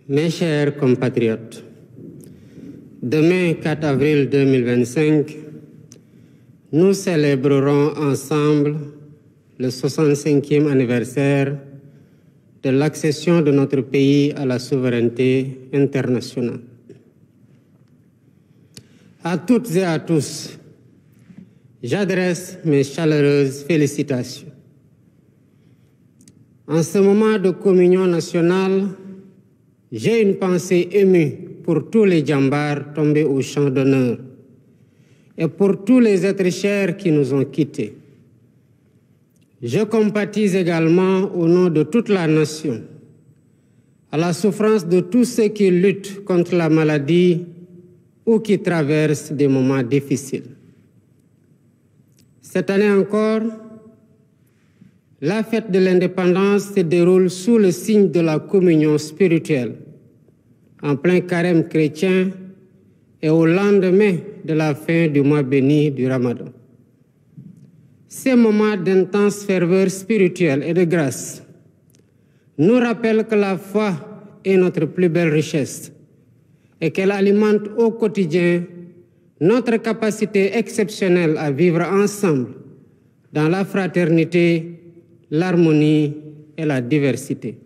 Mes chers compatriotes, demain 4 avril 2025, nous célébrerons ensemble le 65e anniversaire de l'accession de notre pays à la souveraineté internationale. À toutes et à tous, j'adresse mes chaleureuses félicitations. En ce moment de communion nationale, j'ai une pensée émue pour tous les djambars tombés au champ d'honneur et pour tous les êtres chers qui nous ont quittés. Je compatis également au nom de toute la nation à la souffrance de tous ceux qui luttent contre la maladie ou qui traversent des moments difficiles. Cette année encore, la fête de l'indépendance se déroule sous le signe de la communion spirituelle, en plein carême chrétien et au lendemain de la fin du mois béni du Ramadan. Ces moments d'intense ferveur spirituelle et de grâce nous rappellent que la foi est notre plus belle richesse et qu'elle alimente au quotidien notre capacité exceptionnelle à vivre ensemble dans la fraternité, l'harmonie et la diversité.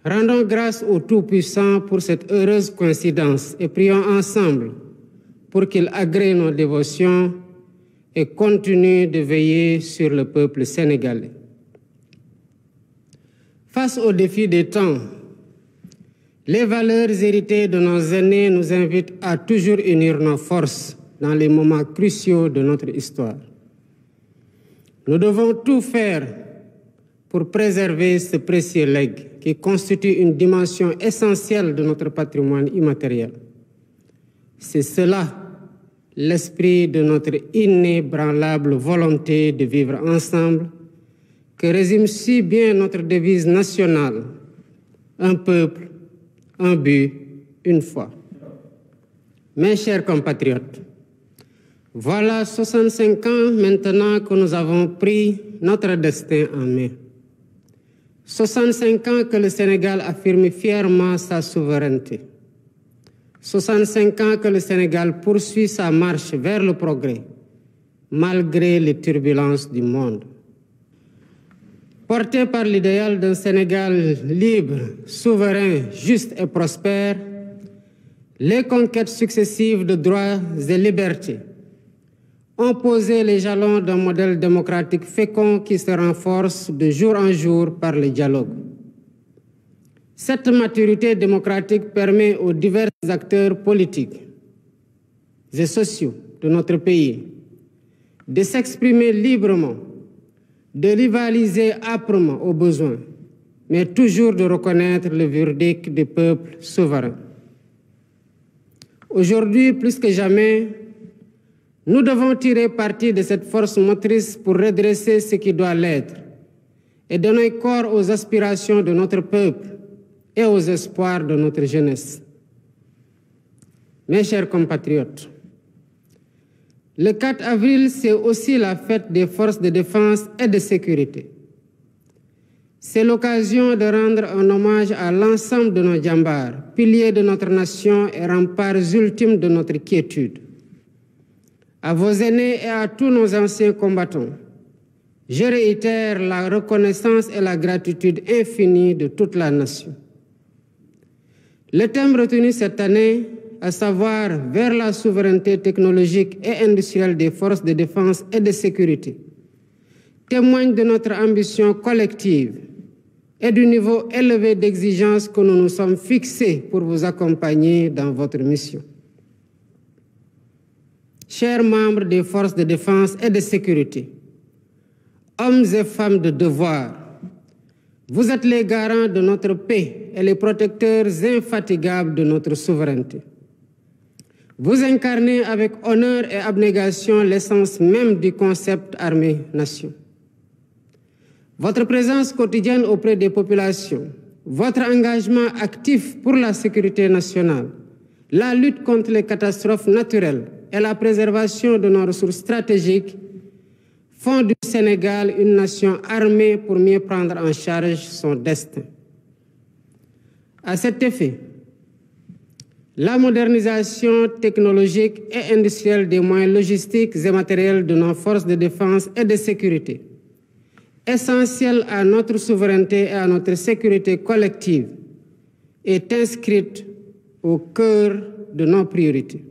Rendons grâce au Tout-Puissant pour cette heureuse coïncidence et prions ensemble pour qu'il agrée nos dévotions et continue de veiller sur le peuple sénégalais. Face aux défis des temps, les valeurs héritées de nos aînés nous invitent à toujours unir nos forces dans les moments cruciaux de notre histoire. Nous devons tout faire pour préserver ce précieux legs qui constitue une dimension essentielle de notre patrimoine immatériel. C'est cela l'esprit de notre inébranlable volonté de vivre ensemble que résume si bien notre devise nationale, un peuple, un but, une foi. Mes chers compatriotes, voilà 65 ans maintenant que nous avons pris notre destin en main. 65 ans que le Sénégal affirme fièrement sa souveraineté. 65 ans que le Sénégal poursuit sa marche vers le progrès, malgré les turbulences du monde. Porté par l'idéal d'un Sénégal libre, souverain, juste et prospère, les conquêtes successives de droits et libertés ont posé les jalons d'un modèle démocratique fécond qui se renforce de jour en jour par le dialogue. Cette maturité démocratique permet aux divers acteurs politiques et sociaux de notre pays de s'exprimer librement, de rivaliser âprement au besoin, mais toujours de reconnaître le verdict des peuples souverains. Aujourd'hui, plus que jamais, nous devons tirer parti de cette force motrice pour redresser ce qui doit l'être et donner corps aux aspirations de notre peuple et aux espoirs de notre jeunesse. Mes chers compatriotes, le 4 avril, c'est aussi la fête des forces de défense et de sécurité. C'est l'occasion de rendre un hommage à l'ensemble de nos djambars, piliers de notre nation et remparts ultimes de notre quiétude. À vos aînés et à tous nos anciens combattants, je réitère la reconnaissance et la gratitude infinie de toute la nation. Le thème retenu cette année, à savoir vers la souveraineté technologique et industrielle des forces de défense et de sécurité, témoigne de notre ambition collective et du niveau élevé d'exigence que nous nous sommes fixés pour vous accompagner dans votre mission. Chers membres des forces de défense et de sécurité, hommes et femmes de devoir, vous êtes les garants de notre paix et les protecteurs infatigables de notre souveraineté. Vous incarnez avec honneur et abnégation l'essence même du concept armée-nation. Votre présence quotidienne auprès des populations, votre engagement actif pour la sécurité nationale, la lutte contre les catastrophes naturelles et la préservation de nos ressources stratégiques font du Sénégal une nation armée pour mieux prendre en charge son destin. À cet effet, la modernisation technologique et industrielle des moyens logistiques et matériels de nos forces de défense et de sécurité, essentielle à notre souveraineté et à notre sécurité collective, est inscrite au cœur de nos priorités.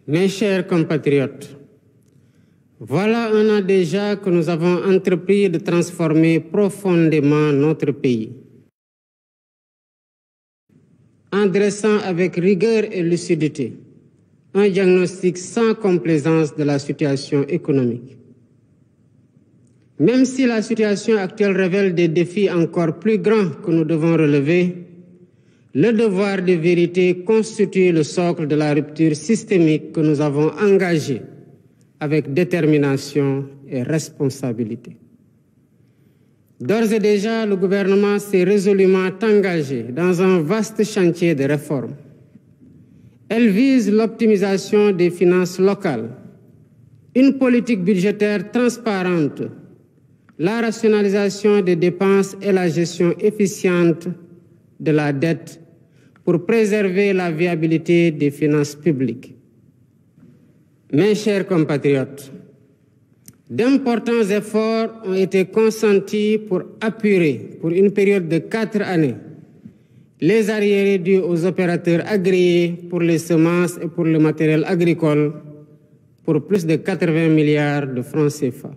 Mes chers compatriotes, voilà un an déjà que nous avons entrepris de transformer profondément notre pays, en dressant avec rigueur et lucidité un diagnostic sans complaisance de la situation économique. Même si la situation actuelle révèle des défis encore plus grands que nous devons relever, le devoir de vérité constitue le socle de la rupture systémique que nous avons engagée avec détermination et responsabilité. D'ores et déjà, le gouvernement s'est résolument engagé dans un vaste chantier de réforme. Elle vise l'optimisation des finances locales, une politique budgétaire transparente, la rationalisation des dépenses et la gestion efficiente de la dette pour préserver la viabilité des finances publiques. Mes chers compatriotes, d'importants efforts ont été consentis pour apurer, pour une période de 4 années, les arriérés dus aux opérateurs agréés pour les semences et pour le matériel agricole pour plus de 80 milliards de francs CFA.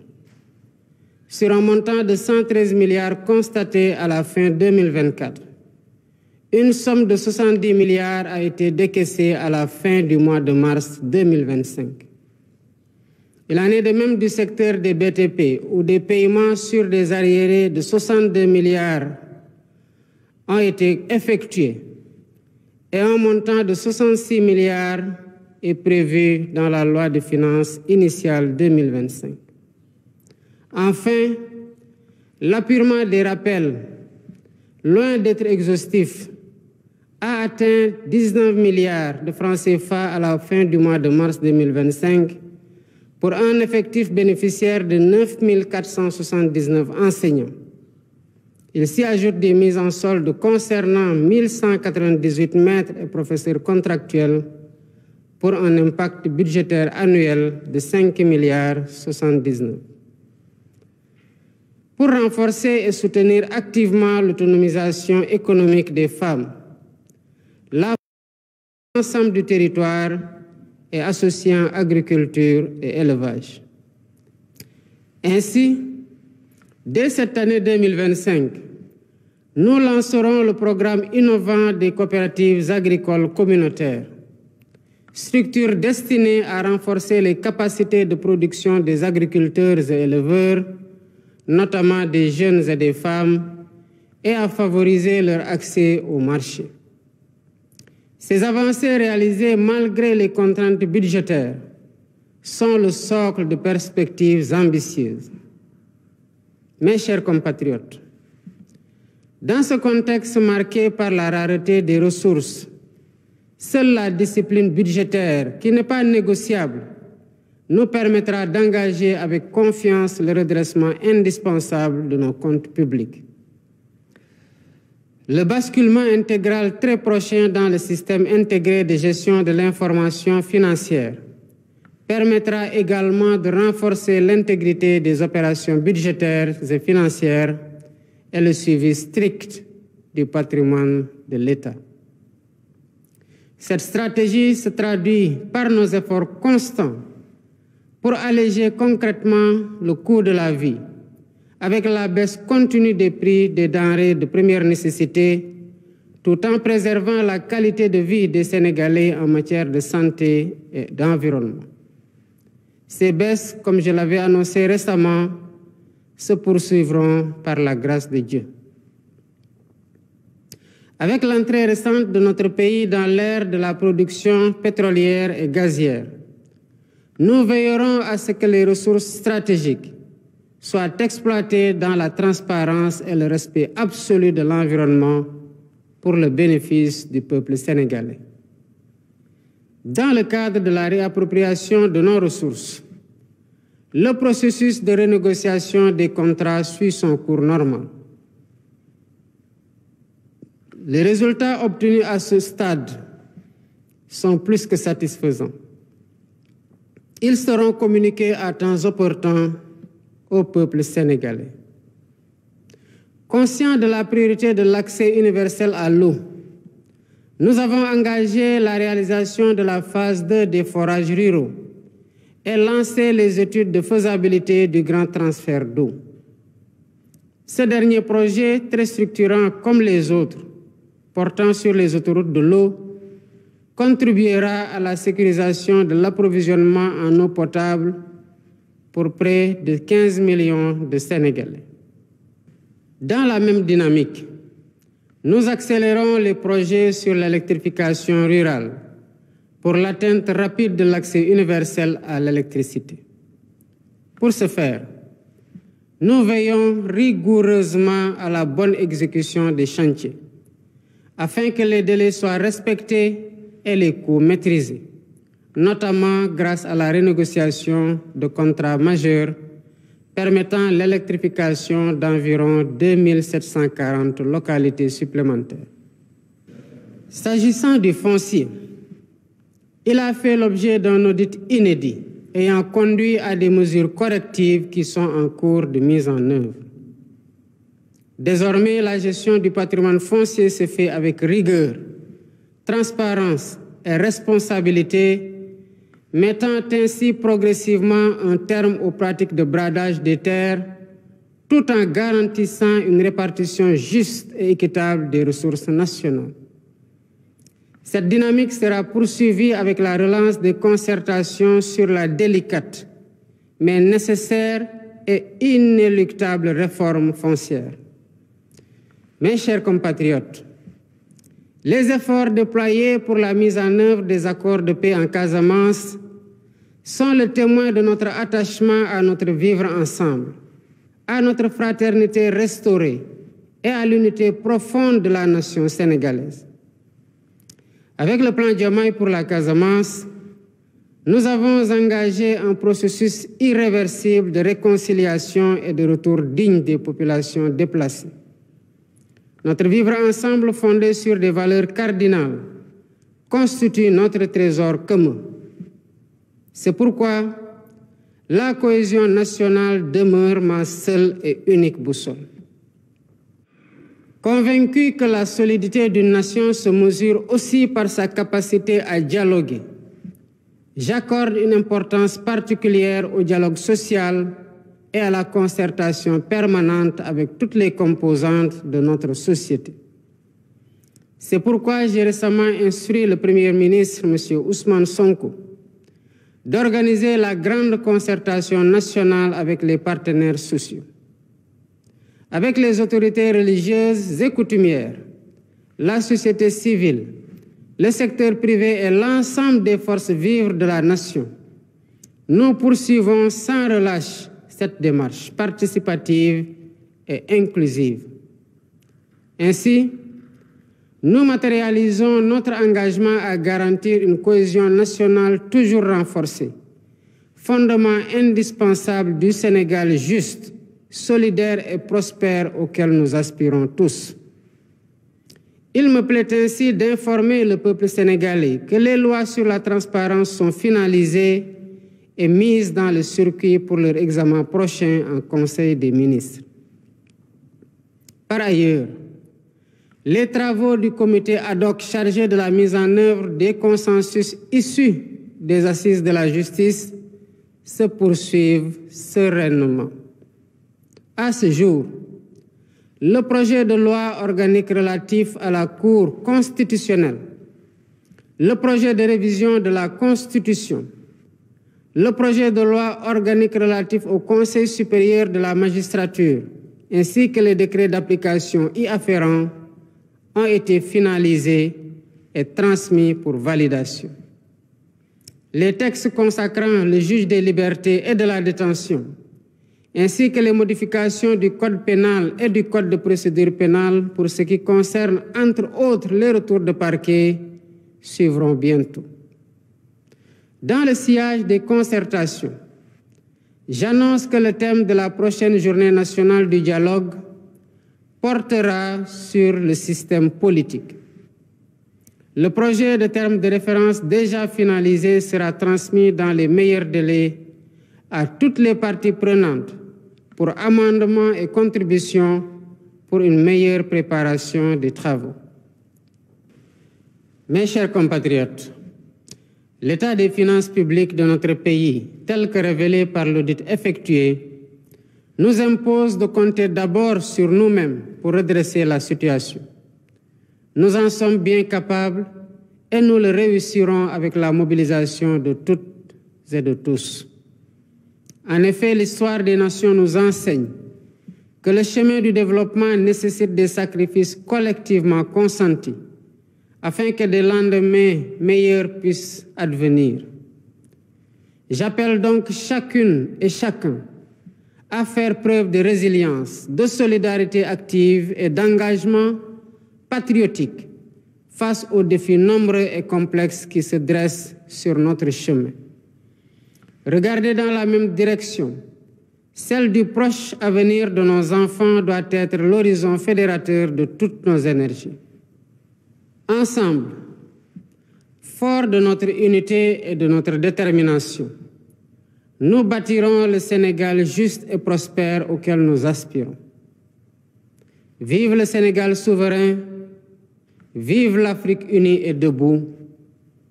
Sur un montant de 113 milliards constaté à la fin 2024, une somme de 70 milliards a été décaissée à la fin du mois de mars 2025. Il en est de même du secteur des BTP, où des paiements sur des arriérés de 62 milliards ont été effectués et un montant de 66 milliards est prévu dans la loi de finances initiale 2025. Enfin, l'appurement des rappels, loin d'être exhaustif, a atteint 19 milliards de francs CFA à la fin du mois de mars 2025 pour un effectif bénéficiaire de 9 479 enseignants. Il s'y ajoute des mises en solde concernant 1 198 maîtres et professeurs contractuels pour un impact budgétaire annuel de 5 milliards 79. Pour renforcer et soutenir activement l'autonomisation économique des femmes, l'ensemble du territoire et associant agriculture et élevage. Ainsi, dès cette année 2025, nous lancerons le programme innovant des coopératives agricoles communautaires, structure destinée à renforcer les capacités de production des agriculteurs et éleveurs, notamment des jeunes et des femmes, et à favoriser leur accès au marché. Ces avancées réalisées malgré les contraintes budgétaires sont le socle de perspectives ambitieuses. Mes chers compatriotes, dans ce contexte marqué par la rareté des ressources, seule la discipline budgétaire, qui n'est pas négociable, nous permettra d'engager avec confiance le redressement indispensable de nos comptes publics. Le basculement intégral très prochain dans le système intégré de gestion de l'information financière permettra également de renforcer l'intégrité des opérations budgétaires et financières et le suivi strict du patrimoine de l'État. Cette stratégie se traduit par nos efforts constants pour alléger concrètement le coût de la vie, avec la baisse continue des prix des denrées de première nécessité, tout en préservant la qualité de vie des Sénégalais en matière de santé et d'environnement. Ces baisses, comme je l'avais annoncé récemment, se poursuivront par la grâce de Dieu. Avec l'entrée récente de notre pays dans l'ère de la production pétrolière et gazière, nous veillerons à ce que les ressources stratégiques soient exploitées dans la transparence et le respect absolu de l'environnement pour le bénéfice du peuple sénégalais. Dans le cadre de la réappropriation de nos ressources, le processus de renégociation des contrats suit son cours normal. Les résultats obtenus à ce stade sont plus que satisfaisants. Ils seront communiqués à temps opportun au peuple sénégalais. Conscient de la priorité de l'accès universel à l'eau, nous avons engagé la réalisation de la phase 2 des forages ruraux et lancé les études de faisabilité du grand transfert d'eau. Ce dernier projet, très structurant comme les autres, portant sur les autoroutes de l'eau, contribuera à la sécurisation de l'approvisionnement en eau potable pour près de 15 millions de Sénégalais. Dans la même dynamique, nous accélérons les projets sur l'électrification rurale pour l'atteinte rapide de l'accès universel à l'électricité. Pour ce faire, nous veillons rigoureusement à la bonne exécution des chantiers, afin que les délais soient respectés et les coûts maîtrisés, notamment grâce à la renégociation de contrats majeurs permettant l'électrification d'environ 2740 localités supplémentaires. S'agissant du foncier, il a fait l'objet d'un audit inédit ayant conduit à des mesures correctives qui sont en cours de mise en œuvre. Désormais, la gestion du patrimoine foncier se fait avec rigueur, transparence et responsabilité, mettant ainsi progressivement un terme aux pratiques de bradage des terres, tout en garantissant une répartition juste et équitable des ressources nationales. Cette dynamique sera poursuivie avec la relance des concertations sur la délicate, mais nécessaire et inéluctable réforme foncière. Mes chers compatriotes, les efforts déployés pour la mise en œuvre des accords de paix en Casamance sont le témoin de notre attachement à notre vivre ensemble, à notre fraternité restaurée et à l'unité profonde de la nation sénégalaise. Avec le plan Diomaye pour la Casamance, nous avons engagé un processus irréversible de réconciliation et de retour digne des populations déplacées. Notre vivre ensemble fondé sur des valeurs cardinales constitue notre trésor commun. C'est pourquoi la cohésion nationale demeure ma seule et unique boussole. Convaincu que la solidité d'une nation se mesure aussi par sa capacité à dialoguer, j'accorde une importance particulière au dialogue social et à la concertation permanente avec toutes les composantes de notre société. C'est pourquoi j'ai récemment instruit le Premier ministre, M. Ousmane Sonko, d'organiser la grande concertation nationale avec les partenaires sociaux, avec les autorités religieuses et coutumières, la société civile, le secteur privé et l'ensemble des forces vives de la nation. Nous poursuivons sans relâche cette démarche participative et inclusive. Ainsi, nous matérialisons notre engagement à garantir une cohésion nationale toujours renforcée, fondement indispensable du Sénégal juste, solidaire et prospère auquel nous aspirons tous. Il me plaît ainsi d'informer le peuple sénégalais que les lois sur la transparence sont finalisées et mises dans le circuit pour leur examen prochain en Conseil des ministres. Par ailleurs, les travaux du comité ad hoc chargé de la mise en œuvre des consensus issus des assises de la justice se poursuivent sereinement. À ce jour, le projet de loi organique relatif à la Cour constitutionnelle, le projet de révision de la Constitution, le projet de loi organique relatif au Conseil supérieur de la magistrature, ainsi que les décrets d'application y afférents, ont été finalisés et transmis pour validation. Les textes consacrant le juge des libertés et de la détention, ainsi que les modifications du Code pénal et du Code de procédure pénale pour ce qui concerne, entre autres, les retours de parquet, suivront bientôt. Dans le sillage des concertations, j'annonce que le thème de la prochaine journée nationale du dialogue portera sur le système politique. Le projet de terme de référence déjà finalisé sera transmis dans les meilleurs délais à toutes les parties prenantes pour amendements et contributions pour une meilleure préparation des travaux. Mes chers compatriotes, l'état des finances publiques de notre pays, tel que révélé par l'audit effectué, nous impose de compter d'abord sur nous-mêmes pour redresser la situation. Nous en sommes bien capables et nous le réussirons avec la mobilisation de toutes et de tous. En effet, l'histoire des nations nous enseigne que le chemin du développement nécessite des sacrifices collectivement consentis afin que des lendemains meilleurs puissent advenir. J'appelle donc chacune et chacun à faire preuve de résilience, de solidarité active et d'engagement patriotique face aux défis nombreux et complexes qui se dressent sur notre chemin. Regarder dans la même direction, celle du proche avenir de nos enfants doit être l'horizon fédérateur de toutes nos énergies. Ensemble, forts de notre unité et de notre détermination, nous bâtirons le Sénégal juste et prospère auquel nous aspirons. Vive le Sénégal souverain, vive l'Afrique unie et debout.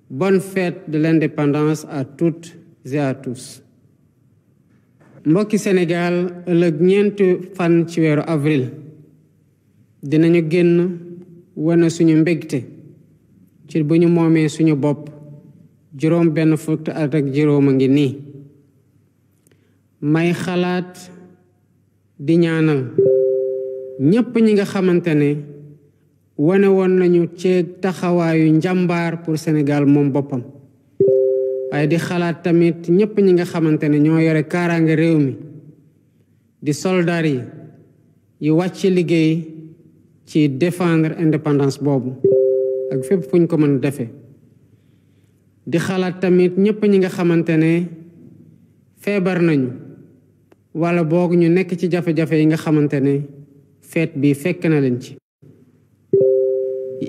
Bonne fête de l'indépendance à toutes et à tous. mbokki Sénégal ëllëg ñeenti fan ci weeru avril dinañu génn wane suñu mbégte ci bu ñu moomee suñu bopp juróom benn fukki at ak juróom a ngi nii may xalaat di ñaanal ñépp ñi nga xamante ne wane woon nañu ceeg taxawaayu njàmbaar pour Sénégal moom boppam waaye di xalaat tamit ñépp ñi nga xamante ne ñoo yore kaaraange réew mi di soldaar yi wàcc liggéey ci défendre indépendance boobu ak fépp fu ñu ko mën defee di xalaat tamit ñépp ñi nga xamante ne feebar nañu wala boog ñu nekk ci jafe-jafe yi nga xamante ne feet bi fekk na leen ci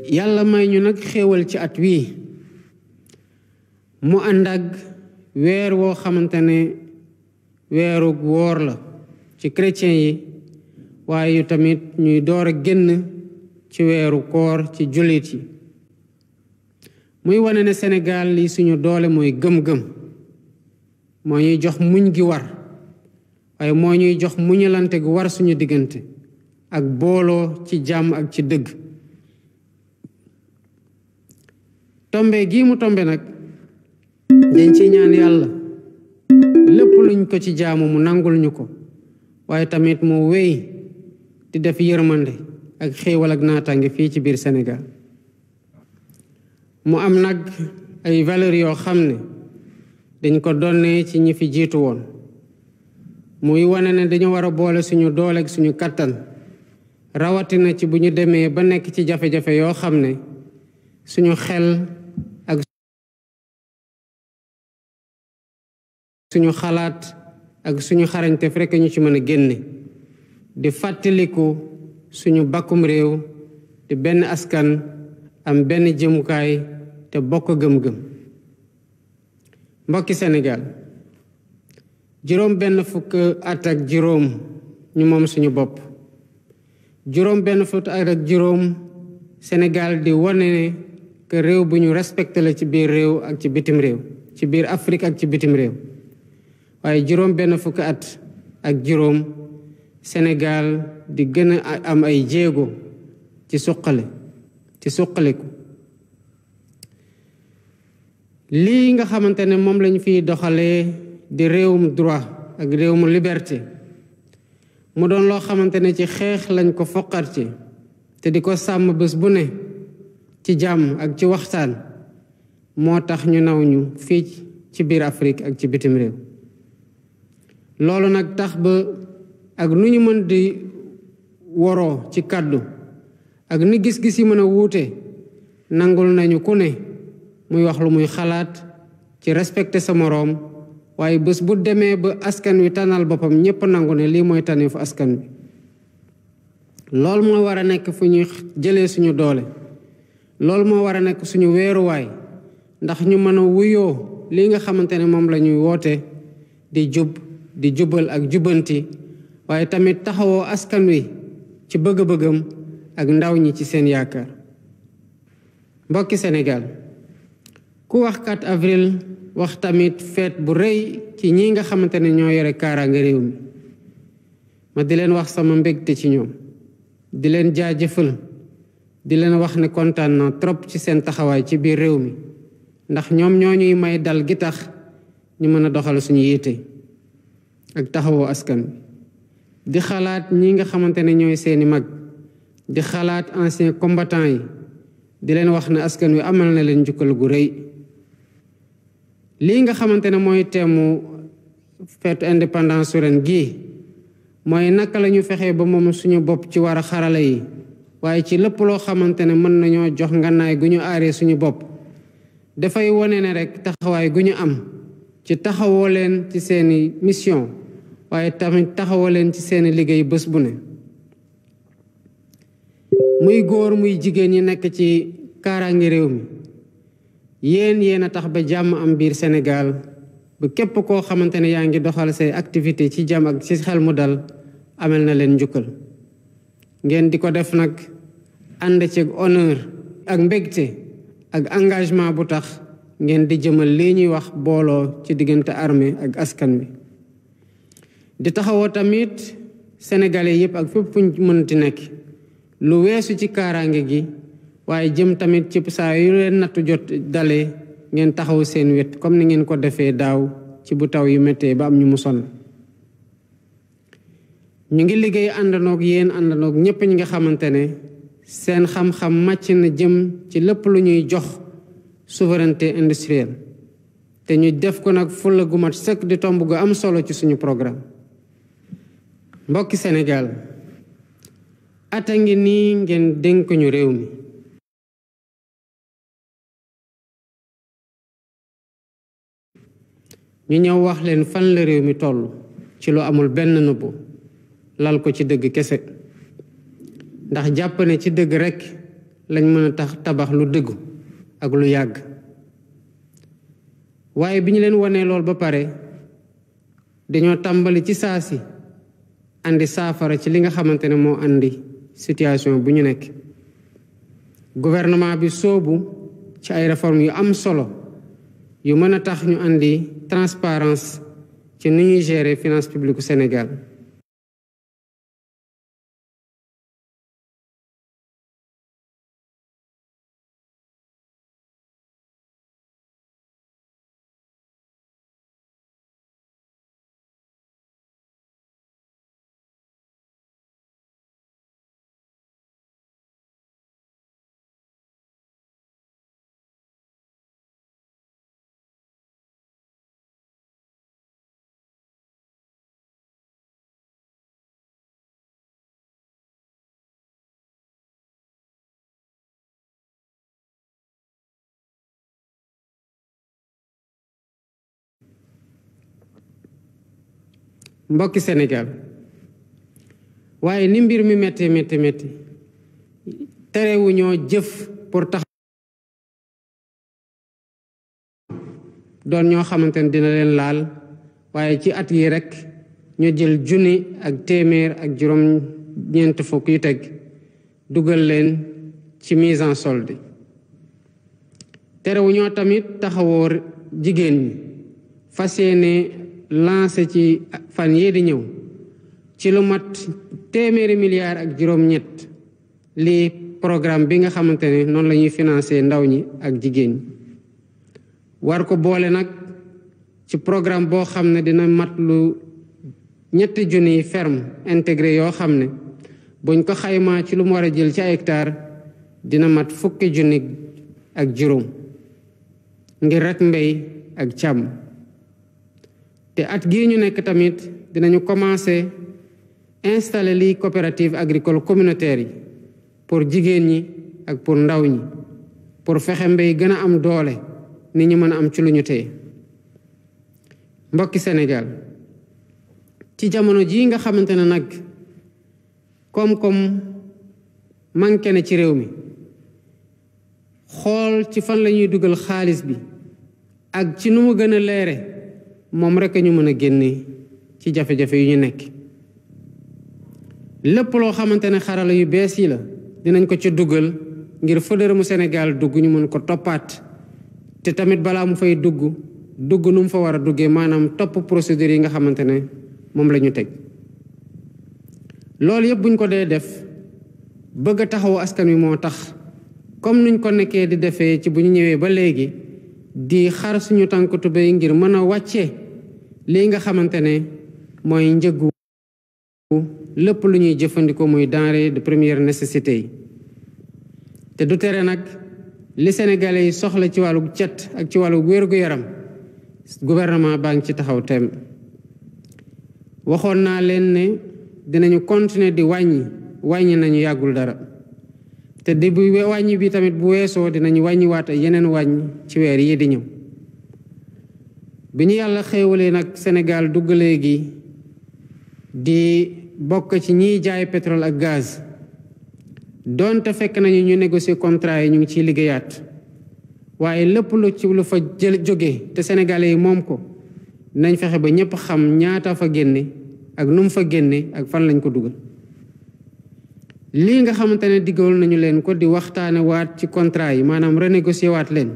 yàlla may ñu nag xéewal ci at wii mu ànd ak weer woo xamante ne weeru woor la ci chrétien yi waaye yu tamit ñuy door a génn ci weeru koor ci jullit yi muy wane ne Sénégal li suñu doole mooy gëm-gëm moo ñuy jox muñ gi war waaye moo ñuy jox muñalante gu war suñu diggante ak booloo ci jàmm ak ci dëgg tombe gii mu tombe nag dañ ci ñaan yàlla lépp luñ ko ci jaamu mu nangul ñu ko waaye tamit mu wéy di def yërmande ak xéewal ak naataange fii ci biir Sénégal mu am nag ay valeurs yoo xam ne dañ ko donnee ci ñi fi jiitu woon muy wane ne dañu war a boole suñu doole ak suñu kattan rawatina ci bu ñu demee ba nekk ci jafe-jafe yoo xam ne suñu xel ak suñu xalaat ak suñu xarañteef rekk ñu ci mën a génne di fàttaliku suñu bakkum réew di benn askan am benn jëmukaay te bokk gëm-gëm mbokki Sénégal juróom benn fukk at ak juróom ñu moom suñu bopp juróom benn fukk at ak juróom Sénégal di wane que réew bu ñu respecté la ci biir réew ak ci bitim réew ci biir Afrique ak ci bitim réew waaye juróom benn fukk at ak juróom Sénégal di gën a am ay jéego ci suqaliku lii nga xamante ne moom lañu fiy doxalee di réewum droit ak réewum liberté mu doon loo xamante ne ci xeex lañ ko foqarti te di ko sàmm bés bu ne ci jàmm ak ci waxtaan moo tax ñu naw ñu fii ci biir Afrique ak ci bitim réew loolu nag tax ba ak nu ñu mën di woroo ci kàddu ak ni gis-gis yi mën a wuute nangul nañu ku ne muy wax lu muy xalaat ci respecté sa moroom waaye bés bu demee ba askan wi tànnal boppam ñépp nangu ne lii mooy tànneefu askan wi loolu moo war a nekk fu ñuy jëlee suñu doole loolu moo war a nekk suñu weeruwaay ndax ñu mën a wuyoo li nga xamante ne moom la ñuy woote di jub di jubal ak jubanti waaye tamit taxawoo askan wi ci bëgg-bëggam ak ndaw ñi ci seen yaakaar. mbokki Sénégal ku wax 4 avril wax tamit fête bu rëy ci ñi nga xamante ne ñoo yore kaaraange réew mi ma di leen wax sama mbégte ci ñoom di leen jaajëfal di leen wax ne kontaan na trop ci seen taxawaay ci biir réew mi ndax ñoom ñoo ñuy may dal gi tax ñu mën a doxal suñu yitte ak taxawoo askan bi di xalaat ñi nga xamante ne ñooy seeni mag di xalaat anciens combattants yi di leen wax ne askan wi amal na leen njukkal gu rëy lii nga xamante ne mooy teemu feetu indépendance su ren gii mooy naka la ñu fexee ba moom suñu bopp ci war a xarala yi waaye ci lépp loo xamante ne mën nañoo jox ngànnaay gu ñu aaree suñu bopp dafay wone ne rek taxawaay gu ñu am ci taxawoo leen ci seeni mission waaye tamit taxawoo leen ci seeni liggéey bés bu ne muy góor muy jigéen ñi nekk ci kaaraangi réew mi yéen a tax ba jàmm am biir Sénégal ba képp koo xamante ne yaa ngi doxal say activité ci jàmm ak ci xel mu dal amel na leen njukkal ngeen di ko def nag ànd ci honneur ak mbégte ak engagement bu tax ngeen di jëmal lii ñuy wax booloo ci diggante armée ak askan bi di taxawoo tamit sénégalais yépp ak fépp fuñ mënti nekk lu weesu ci kaaraange gi waaye jëm tamit ci saa yu leen nattu jot dalee ngeen taxaw seen wet comme ni ngeen ko defee daaw ci bu taw yu méttee ba am ñu mu sonn ñu ngi liggéey àndanoog yéen àndanoog ñépp ñi nga xamante ne seen xam-xam màcc na jëm ci lépp lu ñuy jox souveraineté industrielle te ñu def ko nag fulla gu mat sëkk di tomb gu am solo ci suñu programme mbokki Sénégal ata ngi nii ngeen dénk ñu réew mi ñu ñëw wax leen fan la réew mi toll ci lu amul benn nëbbu lal ko ci dëgg kese ndax jàpp ne ci dëgg rekk lañ mën a tabax lu dëggu ak lu yàgg waaye bi ñu leen wonee lool ba pare dañoo tàmbali ci saa si andi saafara ci li nga xamante ne moo andi situation bu ñu nekk gouvernement bi soobu ci ay réformes yu am solo yu mën a tax ñu andi transparence ci ni ñuy gérer finance publique Sénégal mbokki Sénégal waaye ni mbir mi métti terewuñoo jëf pour tax doon ñoo xamante ne dina leen laal waaye ci at yi rekk ñu jël junni ak téeméer ak juróom ñeent fukk yu teg dugal leen ci mise en solde terewuñoo tamit taxawoo jigéen ñi fas yéene lancé ci fan yii di ñëw ci lu mat téeméeri milliards ak juróom-ñett lii programme bi nga xamante ne noonu la ñuy financé ndaw ñi ak jigéen ñi war ko boole nag ci programme boo xam ne dina mat lu 3 junniy ferme intégré yoo xam ne buñ ko xaymaa ci lu mu war a jël ci ay hectare dina mat 10 junni ak juróom ngir rek mbéy ak càmm te at gii ñu nekk tamit dinañu commencer installer lii coopérative agricole communautaire yi pour jigéen ñi ak pour ndaw ñi pour fexe mbéy gën a am doole ni ñu mën a am ci lu ñu téye mbokki Sénégal ci jamono jii nga xamante ne nag koom-koom manqué na ci réew mi xool ci fan la ñuy dugal xaalis bi ak ci nu mu gën a leere moom rek ñu mën a génne ci jafe-jafe yu ñu nekk. lépp loo xamante ne xarala yu bees yi la dinañ ko ci dugal ngir fa dërëmu Sénégal dugg ñu mën ko toppaat te tamit balaa mu fay dugg nu mu fa war a duggee maanaam topp procédure yi nga xamante ne moom la ñu teg. loolu yëpp buñ ko dee def bëgg a taxawu askan wi moo tax comme nuñ ko nekkee di defee ci bu ñu ñëwee ba léegi di xar suñu tànk tubéy ngir mën a wàcce lii nga xamante ne mooy njëgu lépp lu ñuy jëfandikoo muy denrée de première nécessité yi. te du tere nag li Sénégalais yi soxla ci wàllu cet ak ci wàllu wér-gu-yaram gouvernement baa ngi ci taxaw tem. waxoon naa leen ne dinañu continuer di wàññi nañu yàggul dara te di bu wàññi bi tamit bu weesoo dinañu wàññiwaat yeneen wàññi ci weer yi di ñëw. bi ñu yàlla xéewalee nag Sénégal dugg léegi di bokk ci ñiy jaay pétrole ak gaz doonte fekk nañu ñu négocier contrat yi ñu ngi ciy liggéeyaat waaye lépp lu fa jóge te Sénégalais yi moom ko nañ fexe ba ñëpp xam ñaata fa génne ak nu mu fa génne ak fan lañ ko dugal. lii nga xamante ne diggool nañu leen ko di waxtaane waat ci contrat yi maanaam renégocier waat leen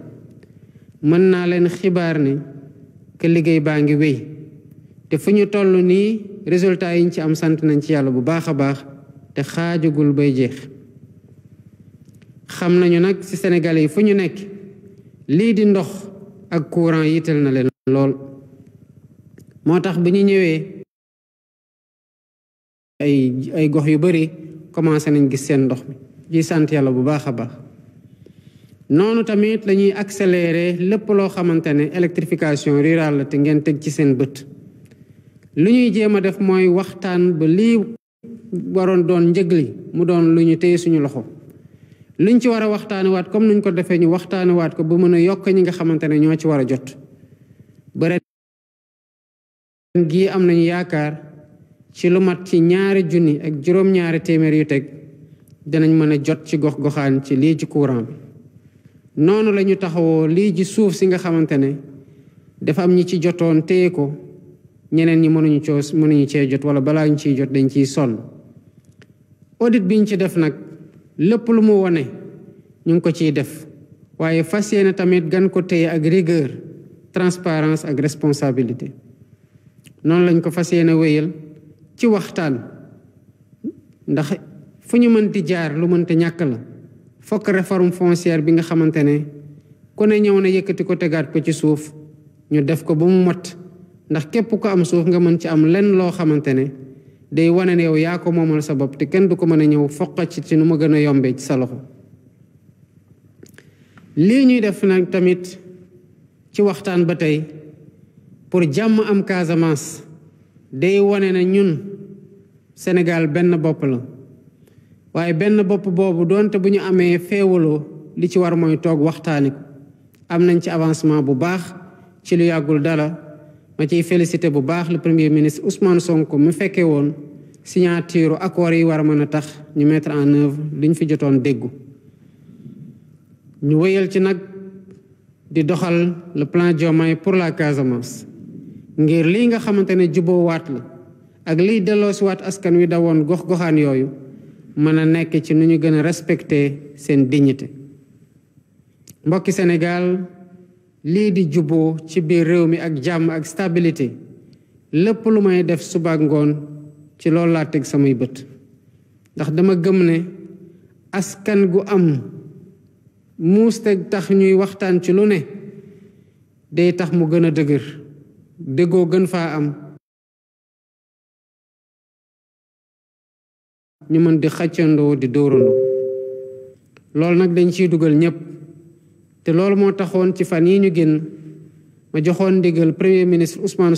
mën naa leen xibaar ne que liggéey baa ngi wéy te fu ñu toll nii résultat yi ñu ci am sant nañ ci yàlla bu baax a baax te xaajagul bay jeex. xam nañu nag ci Sénégalais yi fu ñu nekk lii di ndox ak courant yitteel na leen lool moo tax bu ñu ñëwee ay gox yu bari commencé nañ gis seen ndox mi ji sant yàlla bu baax a baax. noonu tamit lañuy accélérer lépp loo xamante ne électrification rurale la te ngeen teg ci seen bët. lu ñuy jéem a def mooy waxtaan ba lii waroon doon njëg li mu doon lu ñu téye suñu loxo luñ ci war a waxtaanewaat comme nuñ ko defee ñu waxtaanewaat ko ba mën a yokk ñi nga xamante ne ñoo ci war a jot. ba ren gii am nañu yaakaar ci lu mat ci 2 junni ak juróom-ñaari téeméer yu teg dinañ mën a jot ci gox-goxaan ci lii ci courant bi. noonu la ñu taxawoo lii ji suuf si nga xamante ne dafa am ñi ci jotoon téye ko ñeneen ñi mënuñu cee jot wala balaa ñu ciy jot dañ ciy sonn. audit biñ ci def nag lépp lu mu wone ñu ngi ko ciy def waaye fas yéene tamit gan ko téye ak rigueur transparence ak responsabilité. noonu lañ ko fas yéene wéyal ci waxtaan ndax fu ñu mën di jaar lu mënte ñàkk la. fokk réforme foncière bi nga xamante ne ku ne ñëw na yëkkati ko tegaat ko ci suuf ñu def ko ba mu mot ndax képp ko am suuf nga mën ci am lenn loo xamante ne day wane ne yow yaa ko moomal sa bopp te kenn du ko mën a ñëw foqa ci nu ma gën a yombee ci sa loxo. lii ñuy def nag tamit ci waxtaan ba tey pour jàmm am Casamance day wane ne ñun Sénégal benn bopp la. waaye benn bopp boobu doonte bu ñu amee féewaloo li ci war mooy toog waxtaani ko am nañ ci avancement bu baax ci lu yàggul dara ma ciy félicité bu baax le premier ministre Ousmane Sonko mu fekkee woon signature accord yi war a mën a tax ñu mettre en œuvre liñ fi jotoon déggu. ñu wéyal ci nag di doxal le plan Diomaye pour la Casamance ngir lii nga xamante ne juboo waat la ak liy delloosi waat askan wi dawoon gox-goxaan yooyu mën a nekk ci nu ñu gën a respecter seen dignité. mbokki Sénégal lii di juboo ci biir réew mi ak jàmm ak stabilité lépp lu may def suba ak ngoon ci loolu laa teg samay bët ndax dama gëm ne askan gu am muus teg tax ñuy waxtaan ci lu ne day tax mu gën a dëgër déggoo gën faa am ñu mën di xàccandoo di dóorandoo loolu nag dañ ciy dugal ñëpp te loolu moo taxoon ci fan yi ñu génn ma joxoon ndigal premier ministre Ousmane